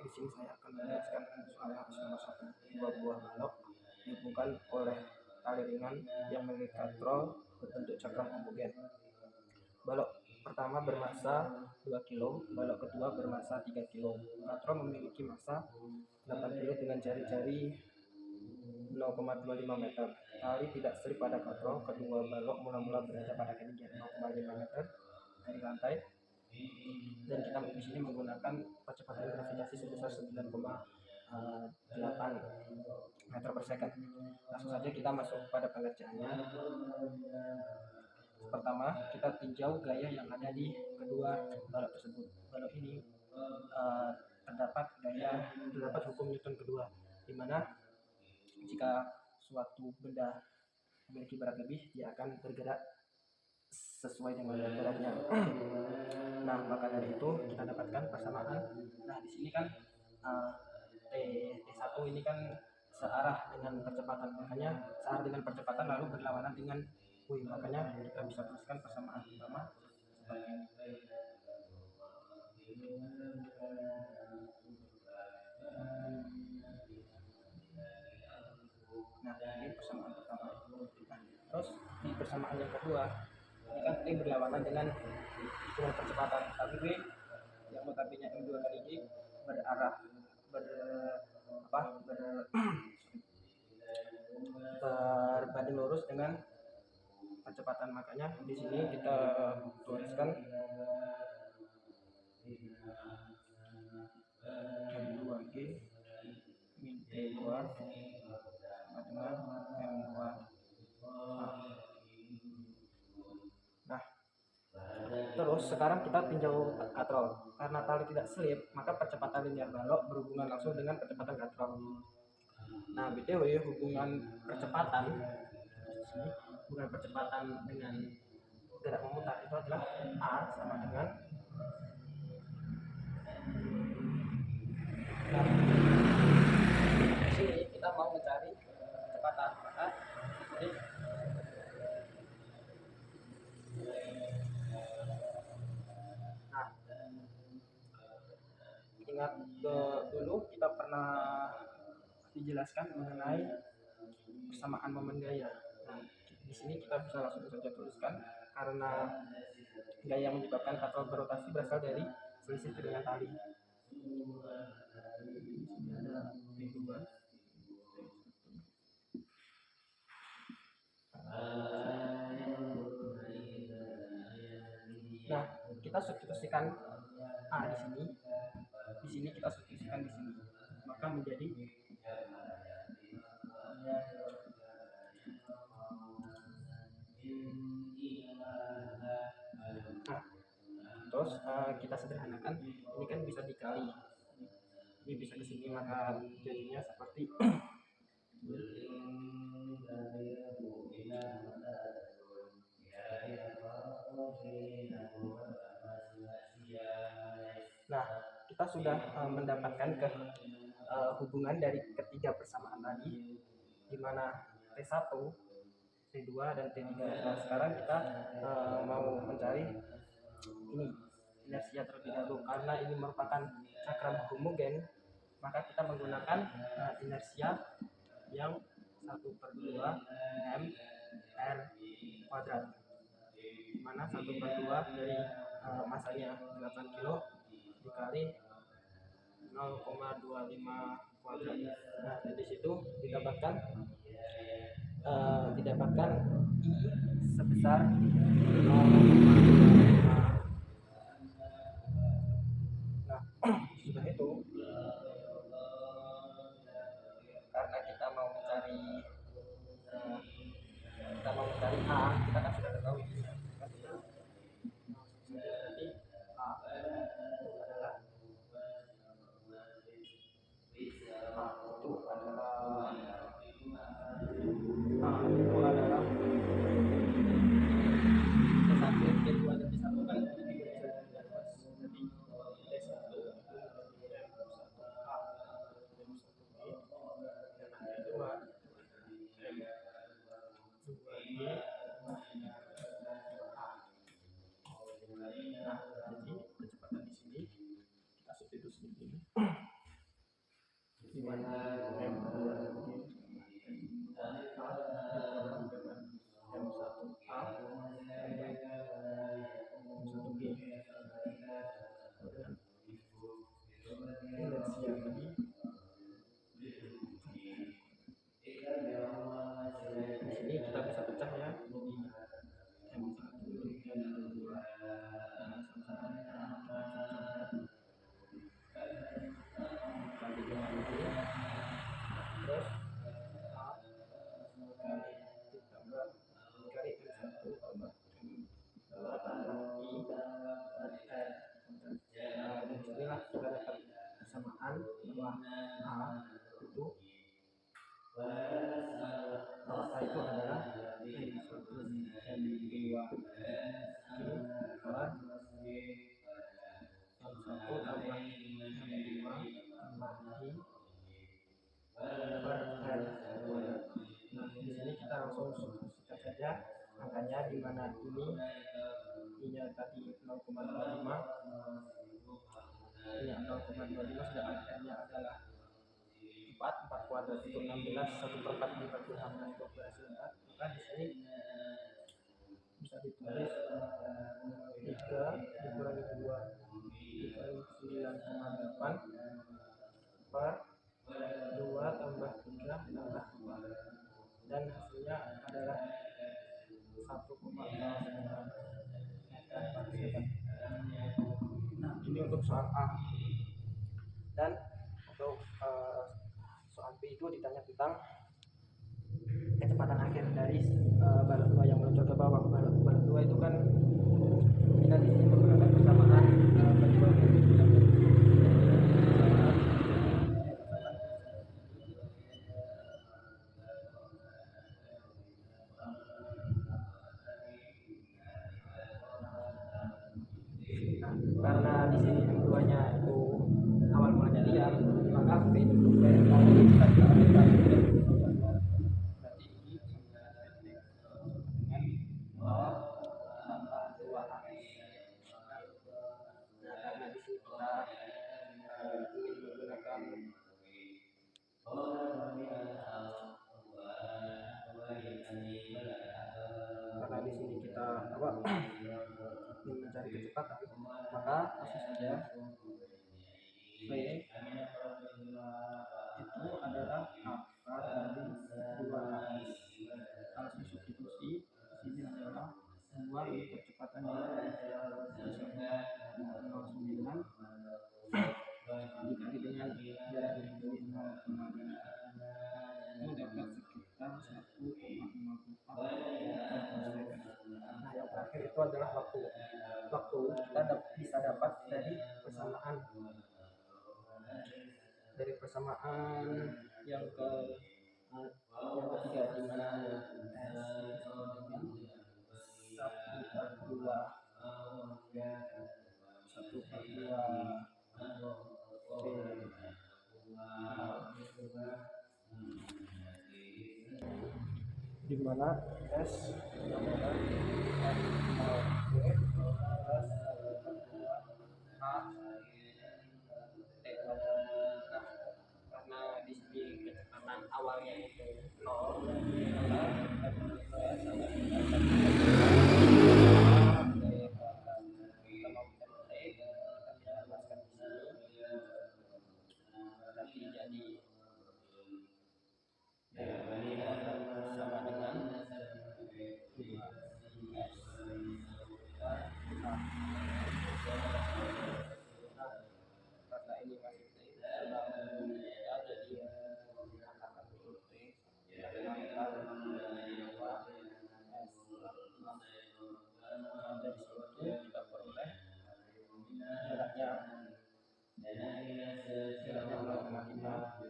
Di sini saya akan menjelaskan soal nomor 1. Dua buah balok dihubungkan oleh tali ringan yang memiliki katrol berbentuk cakram homogen. Balok pertama bermassa 2 kg, balok kedua bermassa 3 kg. Katrol memiliki massa 8 kg dengan jari-jari 0,25 meter. Tali tidak selip pada katrol. Kedua balok mula-mula berada pada ketinggian 0,5 meter dari lantai. Dan kita di sini menggunakan percepatan gravitasi sebesar 9,8 meter per second. Langsung saja kita masuk pada pengerjaannya. Pertama, kita tinjau gaya yang ada di kedua balok tersebut. Balok ini terdapat hukum Newton kedua, di mana jika suatu benda memiliki berat lebih, dia akan bergerak sesuai dengan beratnya. Nah, maka dari itu kita dapatkan persamaan. Nah, di sini kan T1 ini kan searah dengan percepatan, makanya searah dengan percepatan lalu berlawanan dengan W, makanya kita bisa tuliskan persamaan pertama seperti ini. Nah, ini persamaan pertama. Terus di persamaan yang kedua, ini kan T berlawanan dengan percepatan, tapi W yang notabene M2 kali G berbanding lurus dengan percepatan, makanya di sini kita tuliskan M2G min T2 sama dengan M2. Nah, terus sekarang kita tinjau katrol. Karena tali tidak selip, maka percepatan linear balok berhubungan langsung dengan percepatan katrol. Nah, BTW hubungan percepatan dengan gerak memutar itu adalah A sama dengan di sini kita mau mencari kecepatan, maka ingat dulu kita pernah dijelaskan mengenai persamaan momen gaya. Nah, di sini kita bisa langsung saja tuliskan, karena gaya yang menyebabkan katrol berotasi berasal dari selisih tegangan tali. Nah, kita substitusikan A di sini kita substitusikan di sini, maka menjadi terus kita sederhanakan, ini kan bisa dikali, ini bisa ke sini, maka jadinya seperti nah, kita sudah mendapatkan hubungan dari ketiga persamaan tadi, di mana T1, T2, dan T3. Nah, sekarang kita mau mencari ini inersia terlebih dahulu. Karena ini merupakan cakram homogen, maka kita menggunakan inersia yang 1/2 mR kuadrat, di mana 1/2 dari masanya 8 kg dikali 0,25 kuadrat. Nah, dari situ didapatkan I sebesar 0,25. Nah, sudah itu, karena kita mau mencari A, kita kan sudah tahu ini. Jadi A itu adalah T1, T2, dan T1 kan jadi T1 A A itu A itu adalah N1 N2 per N1 tambah N2 tambah I per R2. Nah, di sini kita langsung substitusikan saja angkanya, di mana I-nya tadi 0,25, ini 0,25, sedangkan R-nya adalah 4 kuadrat itu 16, 1/4 dibagi 16 itu berhasil 4. Maka di sini bisa ditulis 3 dikurangi 2 dikurangi 9,8 per 2 tambah 3 tambah 4, dan hasilnya adalah 1,09 meter per second. Nah, ini untuk soal A. Dan untuk soal B itu ditanya tentang kecepatan akhir dari balok 2 yang meluncur ke bawah. Balok 2 itu kan kita di sini menggunakan persamaan kedua karena di sini M2-nya itu awal mulanya liar, maka V untuk VL kita dialihkan berarti ini dengan 0 tambah 2A. Nah, karena di sini kita ingin menggunakan karena di sini kita ingin mencari kecepatan, maka langsung saja V itu adalah akar dari 2AS. Langsung substitusi, di sini adalah 2 untuk kecepatan yang bersama 0,9 dikali dengan jarak tempuh 0,5, ini dapat sekitar 1,04 meter per second. Nah, yang terakhir itu adalah waktu kita bisa dapat dari persamaan yang ketiga, di mana S dengan 1/2 di mana S adalah F0 plus A T. Karena di sini kecepatan awalnya itu 0, maka kita peroleh jaraknya 0,5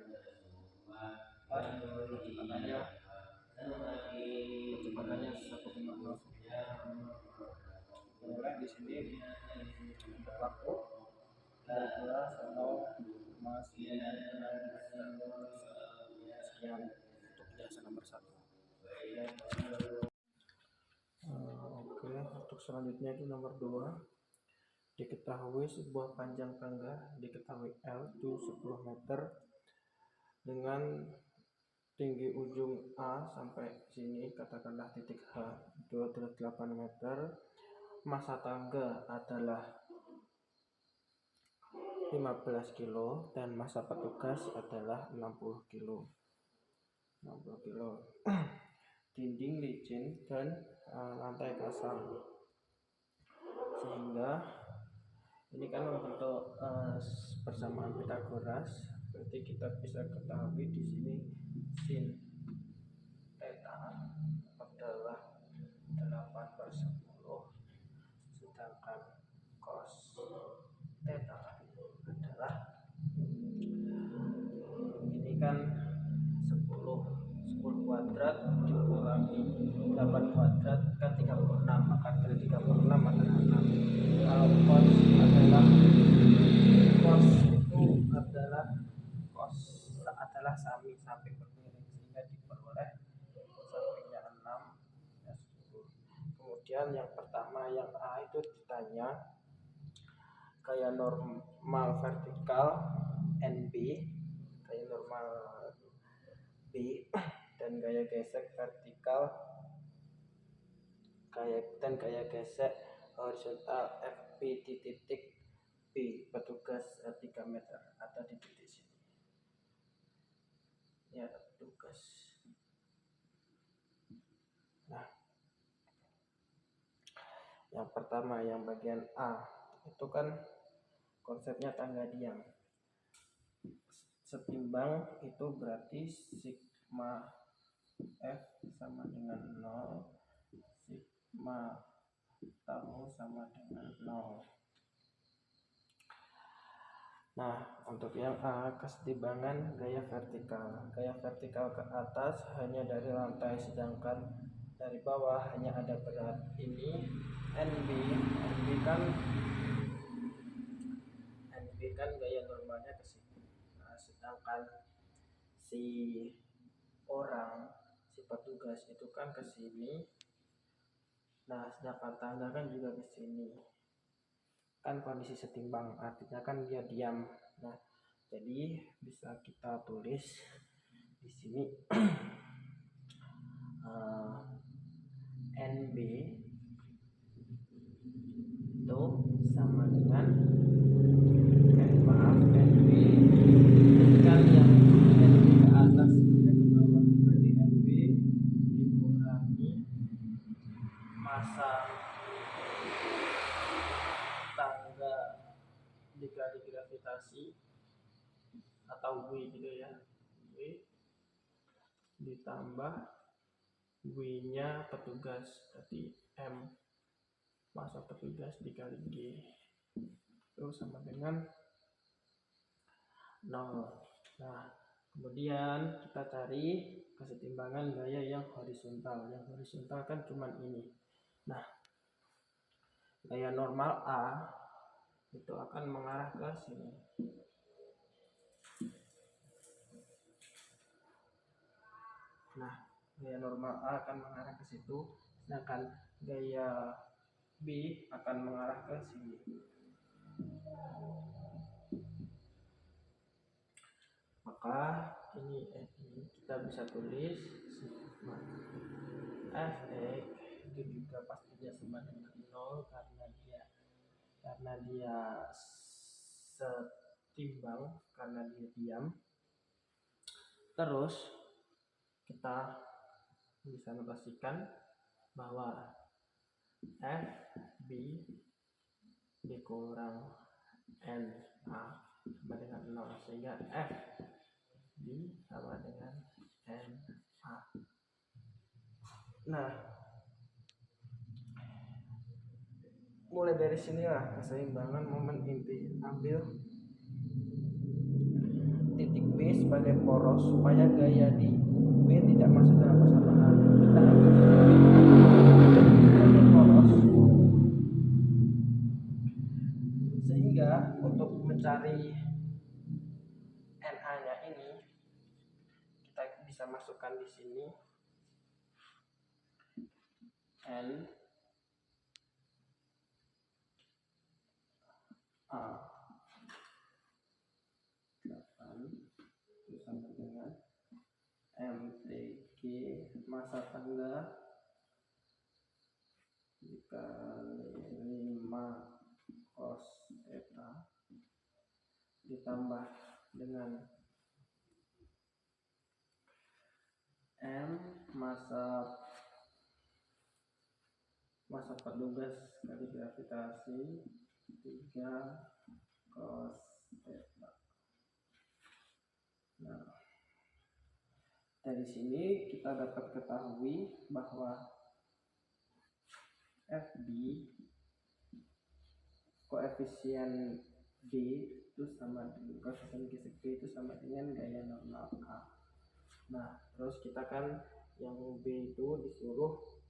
kecepatannya 1,0. Peroleh di sini untuk waktu kira-kira 0,9. Sekian untuk penjelasan nomor 1. Oke, untuk selanjutnya itu nomor 2. Diketahui sebuah panjang tangga, diketahui L itu 10 meter dengan tinggi ujung A sampai sini, katakanlah titik H itu adalah 8 meter. Masa tangga adalah 15 kilo dan masa petugas adalah 60 kilo. Dinding licin dan lantai kasar, sehingga ini kan membentuk persamaan Pythagoras. Berarti kita bisa ketahui di sini sin theta adalah 8/10, sedangkan cos theta adalah misalkan yang pertama, yang A itu ditanya gaya normal vertikal NB, gaya normal B, dan gaya gesek vertikal dan gaya gesek horizontal FP di titik B, petugas 3 meter, ada di titik sini ya, petugas. Nah, yang pertama, yang bagian A itu kan konsepnya tangga diam. Setimbang itu berarti sigma F sama dengan 0, sigma tau sama dengan 0. Nah, untuk yang A, kesetimbangan gaya vertikal. Gaya vertikal ke atas hanya dari lantai, sedangkan dari bawah hanya ada berat. Ini NB kan gaya normalnya ke sini. Nah, sedangkan si petugas itu kan ke sini. Nah, sedangkan tangga kan juga ke sini. Kan kondisi setimbang, artinya kan dia diam. Nah, jadi bisa kita tulis di sini NB itu sama dengan NB kan yang NB ke atas ke bawah, berarti NB dikurangi masa tangga dikali gravitasi atau W gitu ya, W ditambah W nya petugas, berarti M masa petugas dikali G itu sama dengan 0. Nah, kemudian kita cari kesetimbangan gaya yang horizontal. Yang horizontal kan cuma ini. Nah, gaya normal A itu akan mengarah ke sini. Nah, gaya normal A akan mengarah ke situ, sedangkan gaya B akan mengarah ke sini. Maka ini kita bisa tulis sigma Fx itu juga pastinya sama dengan 0 karena dia setimbang, karena dia diam. Terus kita bisa notasikan bahwa FB dikurang NA sama dengan 0, sehingga FB sama dengan NA. Nah, mulai dari sinilah keseimbangan momen inti. Ambil titik B sebagai poros supaya gaya di B tidak masuk dalam persamaan. Kita ambil sebagai poros, sehingga untuk mencari NA-nya ini kita bisa masukkan di sini N A 8 itu sama dengan MTG masa tangga dikali 5 cos theta ditambah dengan M masa petugas kali gravitasi 3 cos theta. Nah, dari sini kita dapat ketahui bahwa FB koefisien D itu sama dengan koefisien gesek D itu sama dengan gaya normal A. Nah, terus kita kan yang B itu disuruh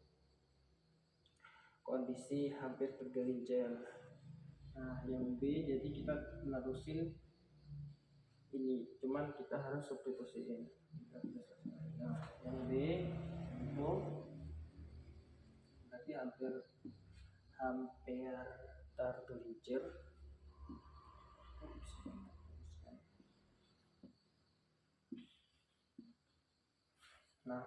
kondisi hampir tergelincir. Nah, yang B jadi kita menerusin ini, cuman kita harus substitusiin. Nah, yang B itu berarti berarti hampir tergelincir. Nah,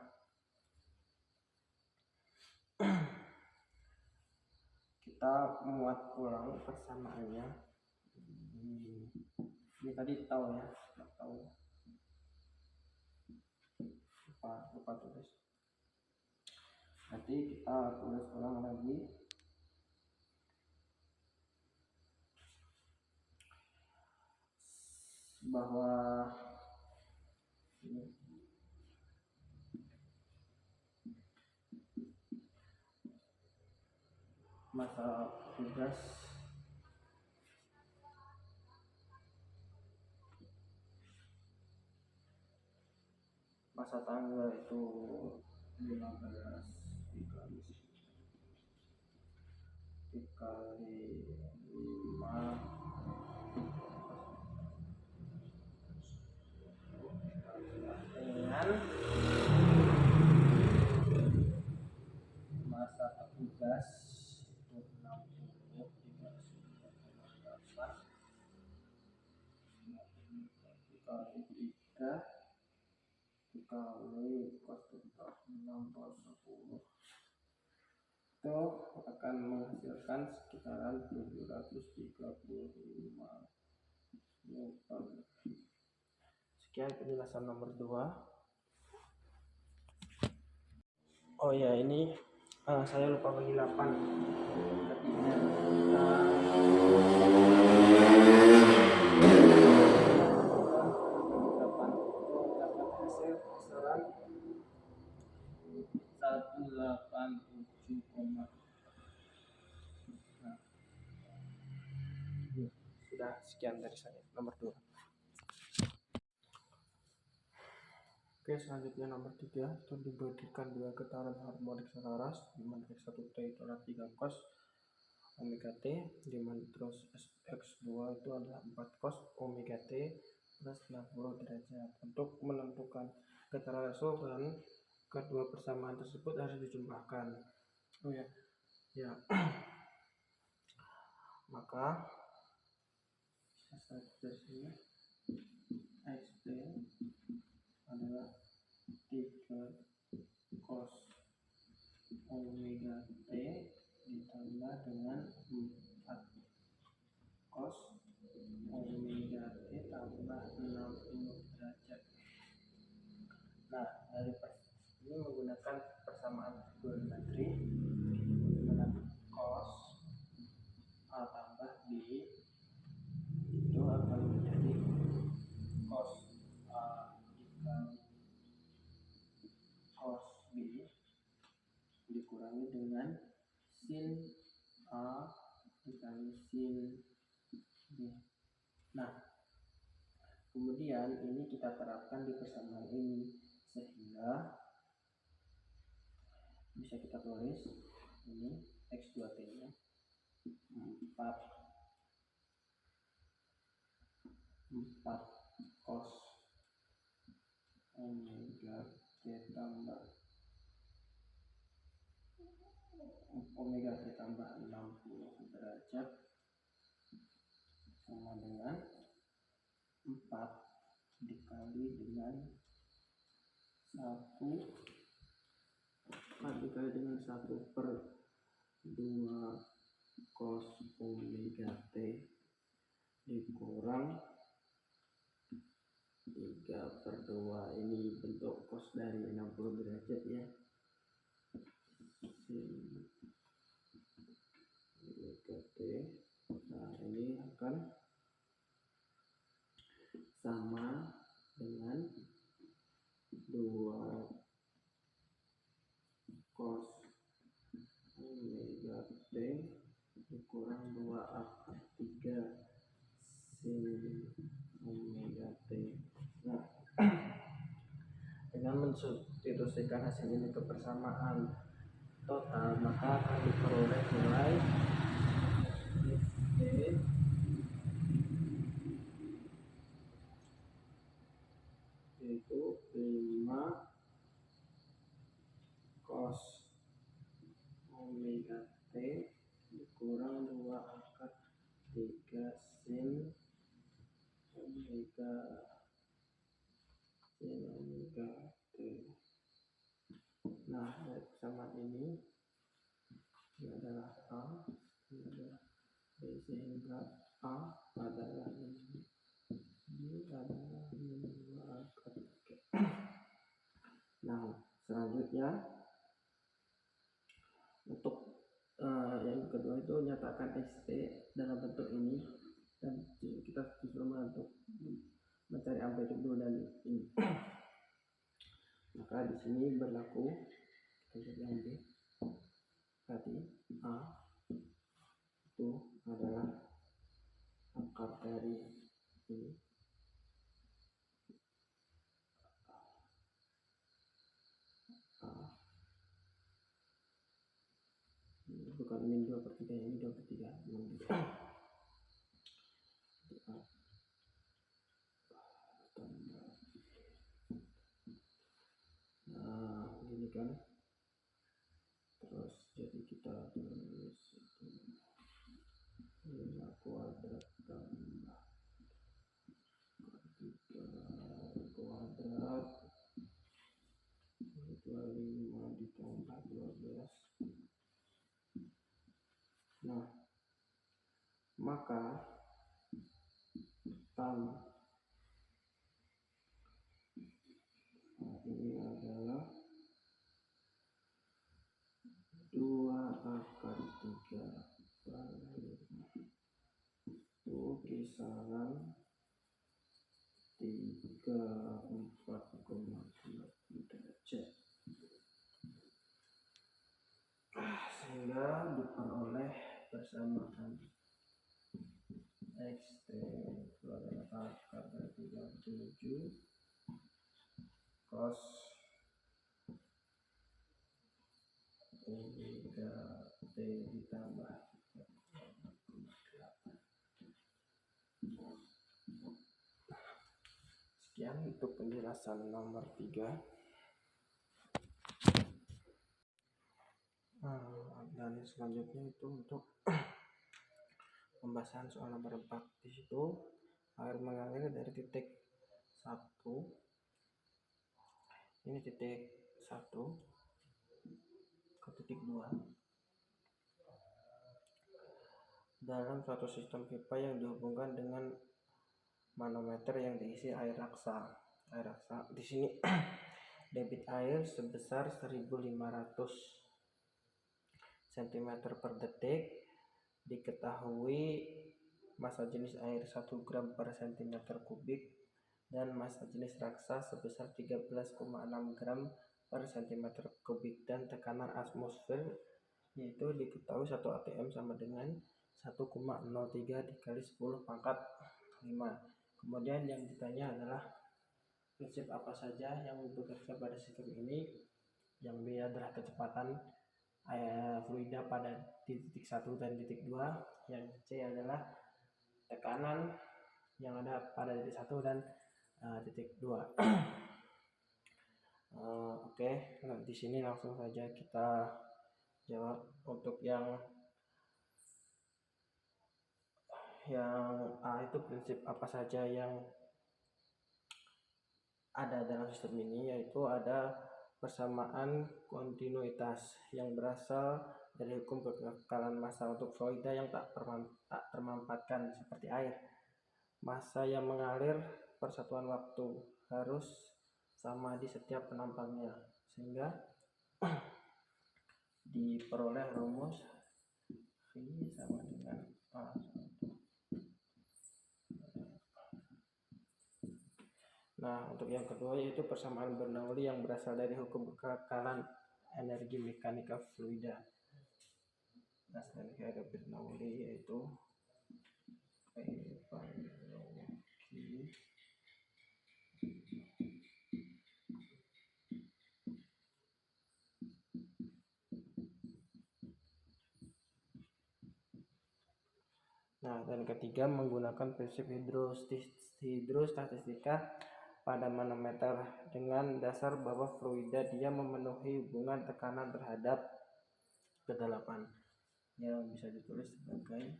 kita muat ulang persamaannya. Ini tadi tahu ya, tahu. Lupa tulis. Nanti kita tulis ulang lagi. Bahwa ini masa tugas masa tanggal itu 15 dikali 5 dengan masa tugas itu 60 dikali 3 dikali cos theta 60 itu akan menghasilkan sekitaran 735 Newton. Sekian penjelasan nomor 2. Oh ya, ini saya lupa bagi 8. Artinya dapat hasil kisaran 187, sudah sekian dari saya nomor 2. Oke, selanjutnya nomor 3 itu diberikan dua getaran harmonik selaras di mana X1 T itu adalah 3 cos omega T, di mana terus X2 itu adalah 4 cos omega T plus 60 derajat. Untuk menentukan getaran resultan, kedua persamaan tersebut harus dijumlahkan. Oh ya, maka sini XT adalah 3 cos omega T ditambah dengan 4 cos omega T tambah 60 derajat. Nah, dari ini menggunakan persamaan trigonometri, dengan cos A tambah B itu akan menjadi cos A dikali cos B dikurangi dengan sin A dikali sin B. Nah, kemudian ini kita terapkan di persamaan ini sehingga bisa kita tulis ini X2T nya 4 cos omega T tambah omega T tambah 60 derajat sama dengan 4 dikali dengan 1 per 2 cos omega T dikurang 3 per 2. Ini bentuk cos dari 60 derajat ya. Omega T. Nah, ini akan sama dengan 2 cos omega T dikurang 2 akar 3 sin omega T. Nah, dengan mensubstitusikan hasil ini ke persamaan total, maka akan diperoleh nilai T yaitu 5 cos omega omega sin omega T. Nah, dari persamaan ini adalah A, ini adalah B, sehingga A adalah ini, B adalah ini 2 akar 3. Nah, selanjutnya untuk yang kedua itu nyatakan ST dalam bentuk ini, dan kita disuruh untuk mencari amplitudo dan ini. Maka di sini berlaku yang B tadi A itu adalah akar dari ini A, ini bukan min 2/3, ini 2/3 memang gitu. Nah, gini kan, terus jadi kita tulis itu 5 kuadrat tambah 3 kuadrat itu 5 ditambah 12. Nah, maka ini adalah 2 akar 3 kali 5 itu kisaran 34,2 derajat, sehingga diperoleh persamaan XT itu adalah akar dari 37 cos omega T ditambah 3,8. Sekian untuk penjelasan nomor 3. Dan selanjutnya itu untuk pembahasan soal nomor 4. Di situ air mengalir dari titik 1, ini titik 1 ke titik 2 dalam suatu sistem pipa yang dihubungkan dengan manometer yang diisi air raksa. Di sini debit air sebesar 1500 cm per detik. Diketahui massa jenis air 1 gram per cm kubik dan massa jenis raksa sebesar 13,6 gram per cm kubik, dan tekanan atmosfer yaitu diketahui 1 atm sama dengan 1,03 dikali 10 pangkat 5. Kemudian yang ditanya adalah prinsip apa saja yang bekerja pada sistem ini. Yang B adalah kecepatan fluida pada titik 1 dan titik 2. Yang C adalah tekanan yang ada pada titik 1 dan titik 2. Oke, nah, di sini langsung saja kita jawab. Untuk yang A itu prinsip apa saja yang ada dalam sistem ini, yaitu ada persamaan kontinuitas yang berasal dari hukum kekekalan massa untuk fluida yang tak termampatkan seperti air. Massa yang mengalir persatuan waktu harus sama di setiap penampangnya, sehingga diperoleh rumus V sama dengan A. Nah, untuk yang kedua yaitu persamaan Bernoulli yang berasal dari hukum kekekalan energi mekanika fluida. Nah, selanjutnya ada Bernoulli yaitu Nah, dan ketiga menggunakan prinsip hidrostatistika pada manometer dengan dasar bahwa fluida dia memenuhi hubungan tekanan terhadap kedalaman yang bisa ditulis sebagai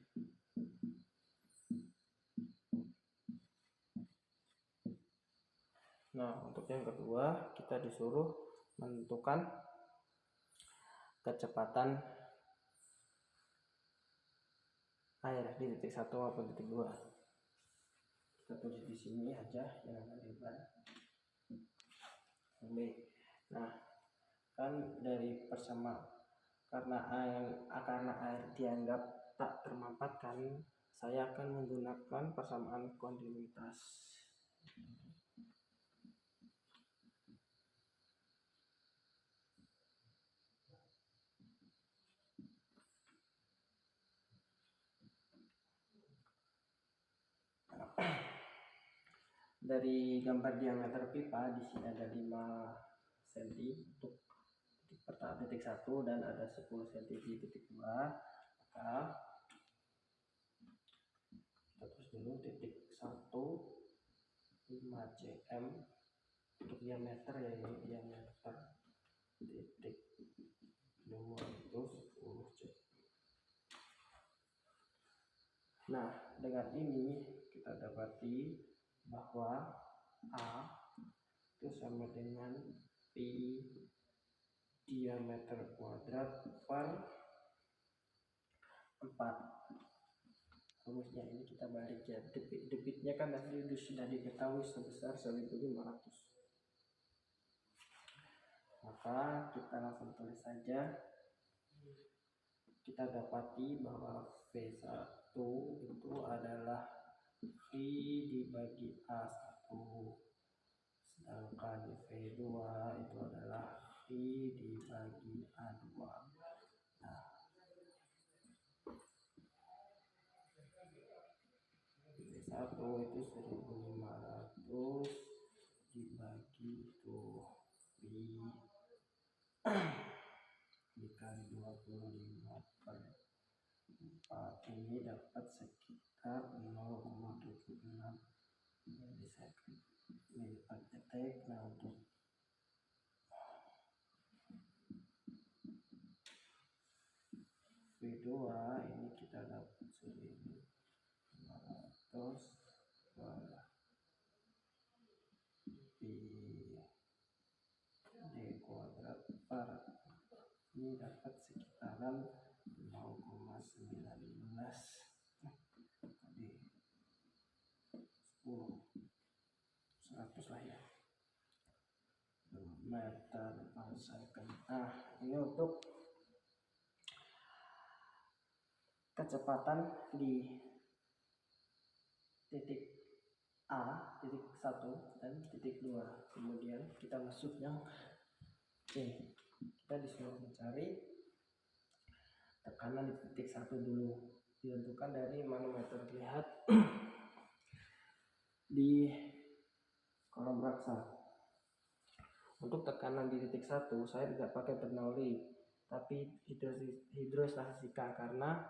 Nah, untuk yang kedua kita disuruh menentukan kecepatan air di titik 1 maupun titik 2. Kita tulis di sini aja, jangan lebar. Nah, kan dari karena air dianggap tak termampatkan, saya akan menggunakan persamaan kontinuitas. Dari gambar diameter pipa di sini ada 5 cm untuk titik 1 dan ada 10 cm di titik 2. Maka kita terus dulu titik 1 5 cm untuk diameter, ya ini diameter. Titik 2 itu 10 cm. Nah, dengan ini kita dapati bahwa A itu sama dengan pi diameter kuadrat per 4. Rumusnya ini kita balik ya, debitnya kan tadi sudah diketahui sebesar 1500. Maka kita langsung tulis saja. Kita dapati bahwa V1 itu adalah V dibagi A1, sedangkan V2 itu adalah V dibagi A2. Nah, V1 itu 1500 dibagi tuh V dikali 25 per 4, ini dapat sekitar 0,26 milisecond per detik. Nah, untuk V2 ini kita dapat 1500 d kuadrat per, ini dapat sekitaran 0,19 di 10 100 lah ya, meter per second. Nah, ini untuk kecepatan di titik A, titik 1 dan titik 2. Kemudian kita masuk yang C. Kita disuruh mencari tekanan di titik 1 dulu, ditentukan dari manometer. Lihat di kolom raksa. Untuk tekanan di titik 1 saya tidak pakai Bernoulli, tapi hidrostatika, karena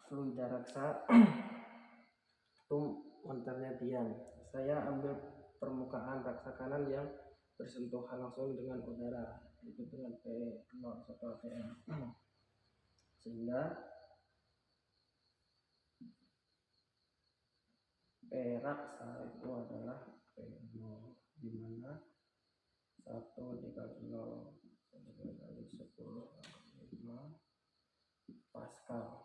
fluida raksa itu monternya diam. Saya ambil permukaan raksa kanan yang bersentuhan langsung dengan udara, itu dengan P0 atau ATM. Sehingga P raksa itu adalah P0, di mana 1 dikali 0 dikali 10 5 Pascal.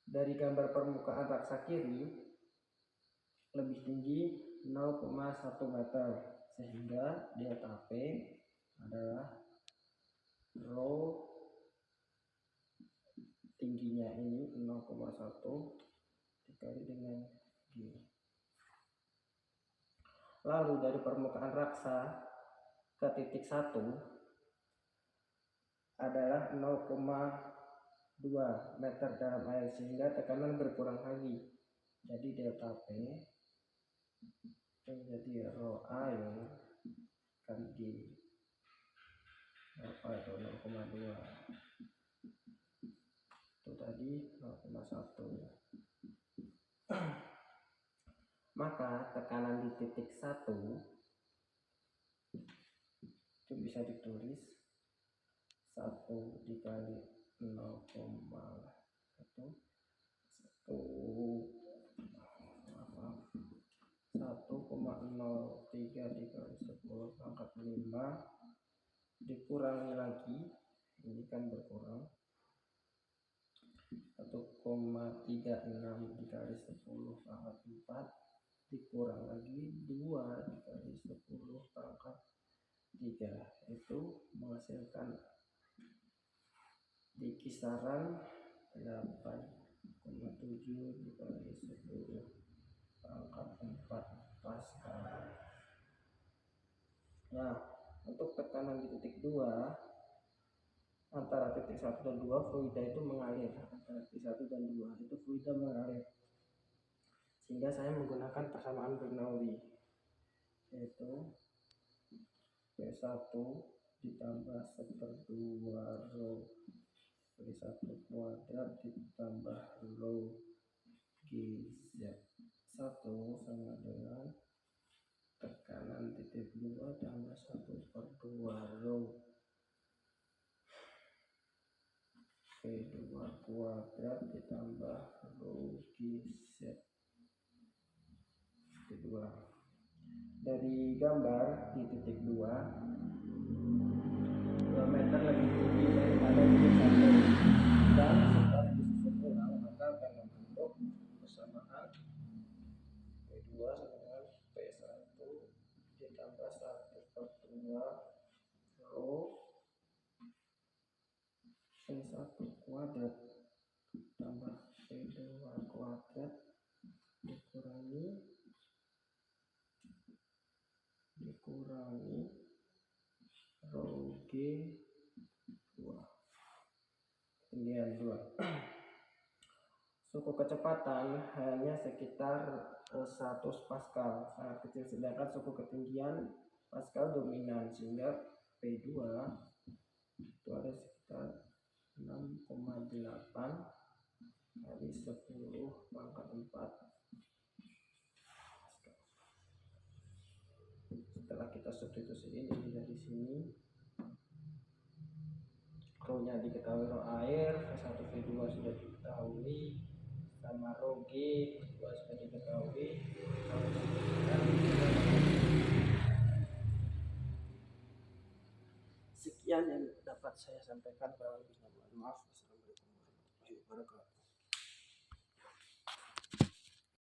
Dari gambar permukaan raksa kiri lebih tinggi 0,1 meter, sehingga delta P adalah rho tingginya ini 0,1 dikali dengan G. Lalu dari permukaan raksa ke titik 1 adalah 0,2 meter dalam air, sehingga tekanan berkurang lagi. Jadi delta P menjadi rho air kali G. Apa itu 0,2? Itu tadi 0,1 ya. Maka tekanan di titik 1 itu bisa ditulis 1 dikali 0,1 1 0,03 dikali 10 pangkat 5 dikurangi lagi, ini kan berkurang, 1,36 dikali 10 pangkat 4 dikurang lagi 2 dikali 10 pangkat 3, itu menghasilkan di kisaran 8,7 dikali 10 pangkat 4 Pascal. Nah, untuk tekanan di titik 2 antara titik 1 dan 2 fluida itu mengalir, antara titik 1 dan 2 itu fluida mengalir, sehingga saya menggunakan persamaan Bernoulli, yaitu P1 ditambah 1/2 rho V1 kuadrat ditambah rho GZ1 sama dengan tekanan titik 2 tambah 1/2 rho V2 kuadrat ditambah rho GZ2. Dari gambar di titik 2 meter lebih tinggi daripada titik 1, dan setelah disusun ulang maka akan membentuk persamaan P2 sama dengan P1 ditambah 1/2 rho P1 kuadrat tambah P2 kuadrat dikurangi rho G2 ketinggian 2. Suku kecepatan hanya sekitar 100 Pascal, sangat kecil, sedangkan suku ketinggian Pascal dominan, sehingga P2 itu ada sekitar 6,8 kali 10 pangkat 4 Pascal. Setelah kita substitusiin ini dari sini, rho-nya diketahui, rho air, V1 V2 sudah diketahui, sama rho G juga sudah diketahui. Sekian yang dapat saya sampaikan, kurang lebihnya mohon maaf. Assalamualaikum warahmatullahi wabarakatuh.